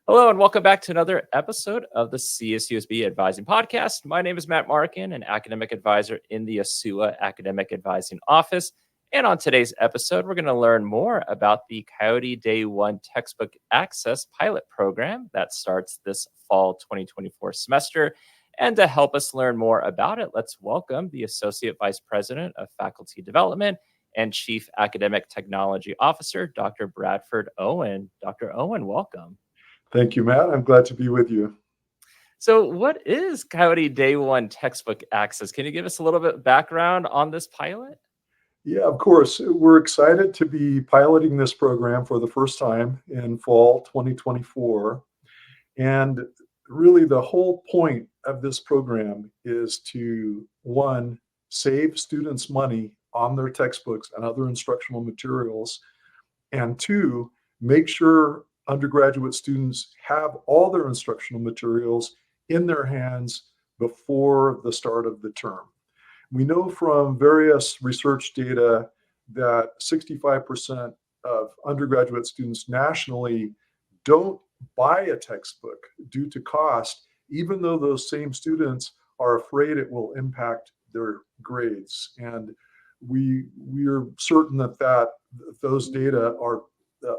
Hello and welcome back to another episode of the CSUSB Advising Podcast. My name is Matt Markin, an academic advisor in the ASUA Academic Advising Office. And on today's episode, we're going to learn more about the Coyote Day 1 Textbook Access Pilot Program that starts this fall 2024 semester. And to help us learn more about it, let's welcome the Associate Vice President of Faculty Development and Chief Academic Technology Officer, Dr. Bradford Owen. Dr. Owen, welcome. Thank you, Matt. I'm glad to be with you. So what is Coyote Day 1 Textbook Access? Can you give us a little bit of background on this pilot? Yeah, of course. We're excited to be piloting this program for the first time in fall 2024. And really the whole point of this program is to, one, save students money on their textbooks and other instructional materials, and two, make sure undergraduate students have all their instructional materials in their hands before the start of the term. We know from various research data that 65% of undergraduate students nationally don't buy a textbook due to cost, even though those same students are afraid it will impact their grades. And we are certain that those data are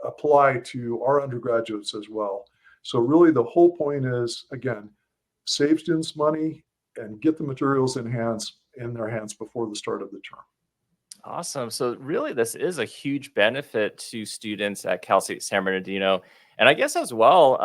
apply to our undergraduates as well. So really the whole point is, again, save students money and get the materials in their hands before the start of the term. Awesome. So really this is a huge benefit to students at Cal State San Bernardino. And I guess as well,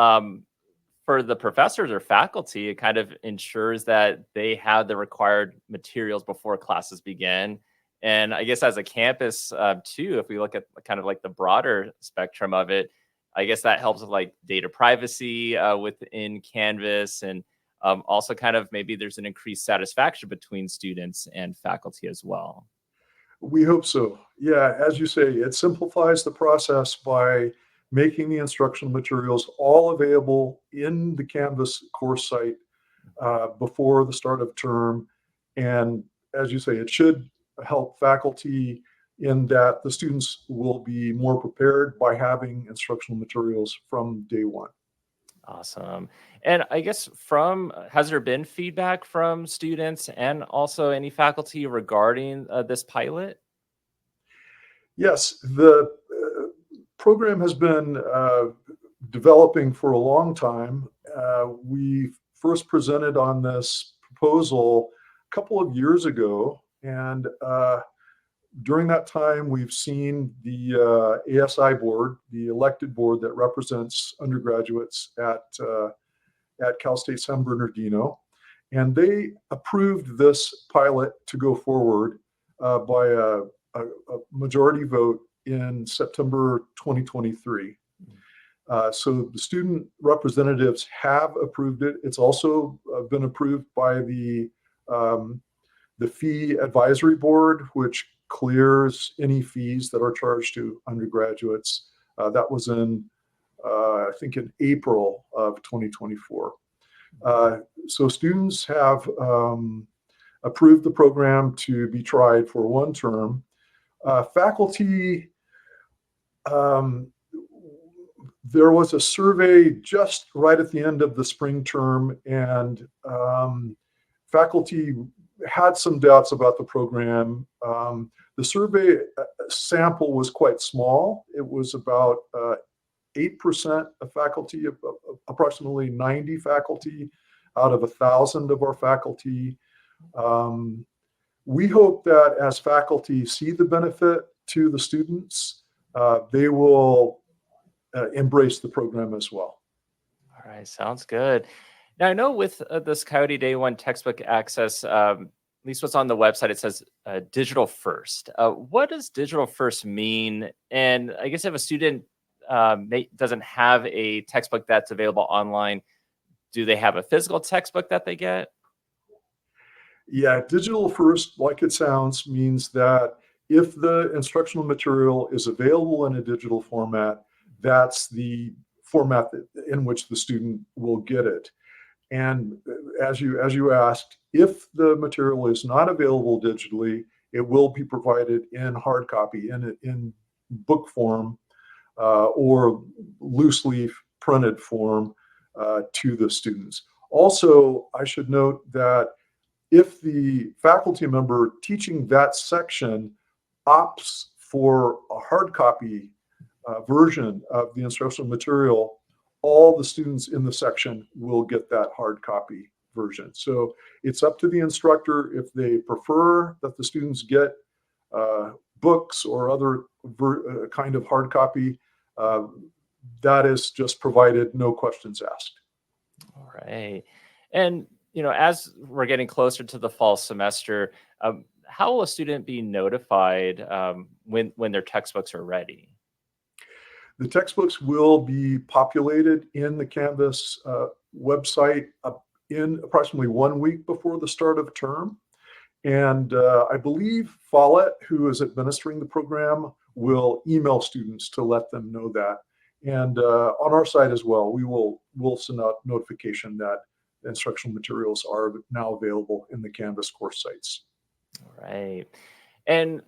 for the professors or faculty, it kind of ensures that they have the required materials before classes begin. And I guess as a campus too, if we look at kind of like the broader spectrum of it, I guess that helps with like data privacy within Canvas, and also kind of maybe there's an increased satisfaction between students and faculty as well. We hope so. Yeah, as you say, it simplifies the process by making the instructional materials all available in the Canvas course site before the start of term. And as you say, it should help faculty in that the students will be more prepared by having instructional materials from day one. Awesome. And I guess has there been feedback from students and also any faculty regarding this pilot? Yes, the program has been developing for a long time. We first presented on this proposal a couple of years ago, and during that time, we've seen the ASI board, the elected board that represents undergraduates at Cal State San Bernardino, and they approved this pilot to go forward by a majority vote in September 2023. So the student representatives have approved it. It's also been approved by the fee advisory board, which clears any fees that are charged to undergraduates. That was I think in April of 2024. So students have approved the program to be tried for one term. Faculty, there was a survey just right at the end of the spring term, and faculty had some doubts about the program. The survey sample was quite small. It was about 8% of faculty, approximately 90 faculty out of 1,000 of our faculty. We hope that as faculty see the benefit to the students, they will embrace the program as well. All right, sounds good. Now, I know with this Coyote Day 1 textbook access, at least what's on the website, it says digital first. What does digital first mean? And I guess if a student doesn't have a textbook that's available online, do they have a physical textbook that they get? Yeah, digital first, like it sounds, means that if the instructional material is available in a digital format, that's the format in which the student will get it. And as you asked, if the material is not available digitally, it will be provided in hard copy, in book form, or loose leaf printed form to the students. Also, I should note that if the faculty member teaching that section opts for a hard copy version of the instructional material, all the students in the section will get that hard copy version. So it's up to the instructor if they prefer that the students get books or other kind of hard copy. That is just provided, no questions asked. All right. And, as we're getting closer to the fall semester, how will a student be notified when their textbooks are ready? The textbooks will be populated in the Canvas website in approximately 1 week before the start of term. And I believe Follett, who is administering the program, will email students to let them know that. And on our side as well, we'll send out notification that instructional materials are now available in the Canvas course sites. All right. And,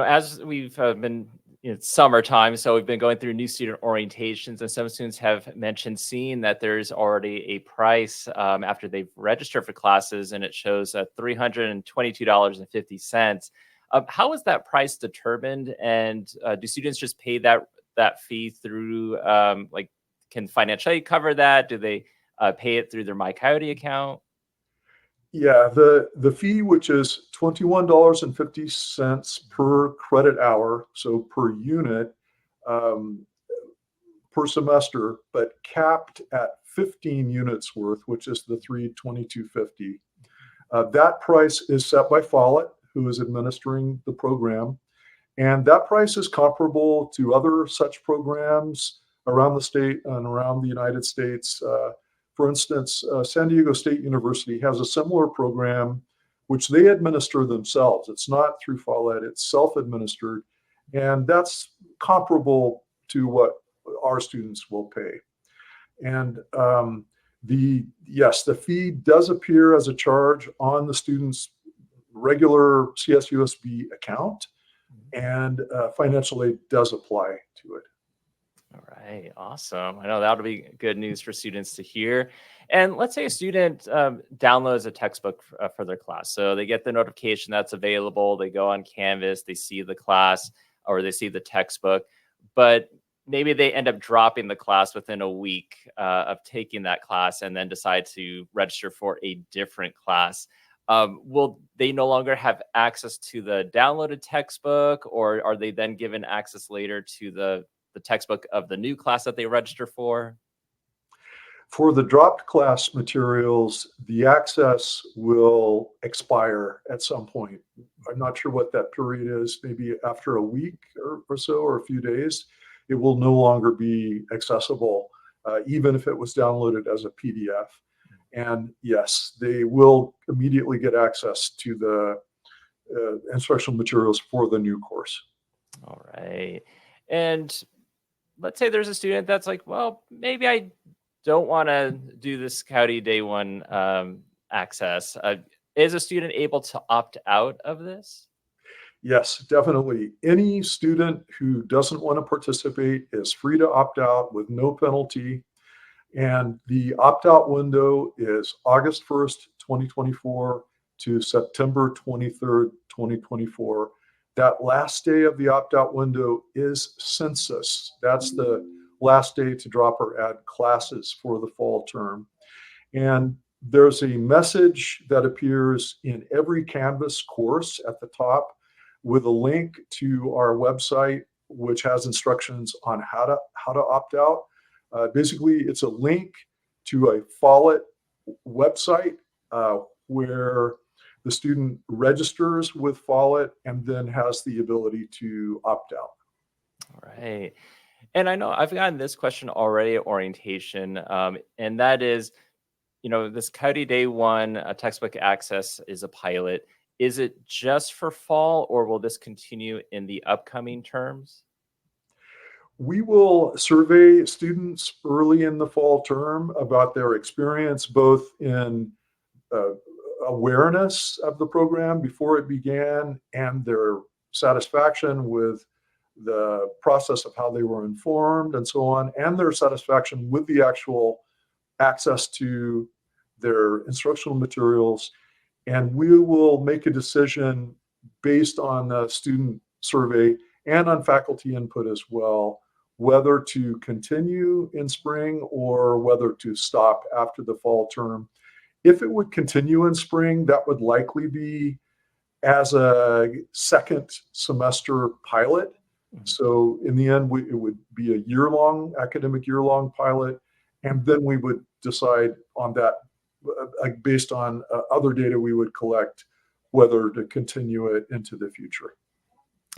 as we've been, it's summertime, so we've been going through new student orientations, and some students have mentioned seeing that there's already a price after they've registered for classes, and it shows $322.50. How is that price determined? And do students just pay that fee through, can financial aid cover that? Do they pay it through their My Coyote account? Yeah, the fee, which is $21.50 per credit hour, so per unit, um, per semester, but capped at 15 units worth, which is the 322.50. That price is set by Follett, who is administering the program. And that price is comparable to other such programs around the state and around the United States. For instance, San Diego State University has a similar program, which they administer themselves. It's not through Follett, it's self-administered. And that's comparable to what our students will pay. And the fee does appear as a charge on the student's regular CSUSB account, and financial aid does apply to it. All right, awesome. I know that'll be good news for students to hear. And let's say a student downloads a textbook for their class. So they get the notification that's available. They go on Canvas, they see the class or they see the textbook, but maybe they end up dropping the class within a week of taking that class and then decide to register for a different class. Will they no longer have access to the downloaded textbook, or are they then given access later to the textbook of the new class that they register for? For the dropped class materials, the access will expire at some point. I'm not sure what that period is, maybe after a week or so, or a few days. It will no longer be accessible, even if it was downloaded as a PDF. And yes, they will immediately get access to the instructional materials for the new course. All right. And let's say there's a student that's like, well, maybe I don't want to do this Coyote Day One access. Is a student able to opt out of this? Yes, definitely. Any student who doesn't want to participate is free to opt out with no penalty. And the opt-out window is August 1st, 2024 to September 23rd, 2024. That last day of the opt-out window is census. That's the last day to drop or add classes for the fall term. And there's a message that appears in every Canvas course at the top with a link to our website, which has instructions on how to opt out. Basically, it's a link to a Follett website where the student registers with Follett and then has the ability to opt out. All right. And I know I've gotten this question already at orientation, and that is, this Coyote Day One textbook access is a pilot. Is it just for fall, or will this continue in the upcoming terms? We will survey students early in the fall term about their experience, both in awareness of the program before it began and their satisfaction with the process of how they were informed and so on, and their satisfaction with the actual access to their instructional materials. And we will make a decision based on the student survey and on faculty input as well, whether to continue in spring or whether to stop after the fall term. If it would continue in spring, that would likely be as a second semester pilot. So in the end, it would be a year-long, academic year-long pilot, and then we would decide on that, based on other data we would collect, whether to continue it into the future.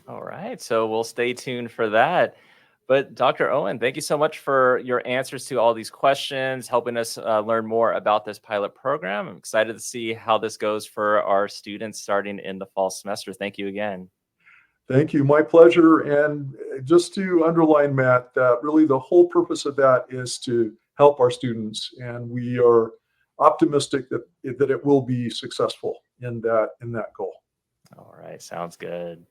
All right. So we'll stay tuned for that. But Dr. Owen, thank you so much for your answers to all these questions, helping us learn more about this pilot program. I'm excited to see how this goes for our students starting in the fall semester. Thank you again. Thank you. My pleasure. And just to underline, Matt, that really the whole purpose of that is to help our students. And we are optimistic that it will be successful in that goal. All right. Sounds good.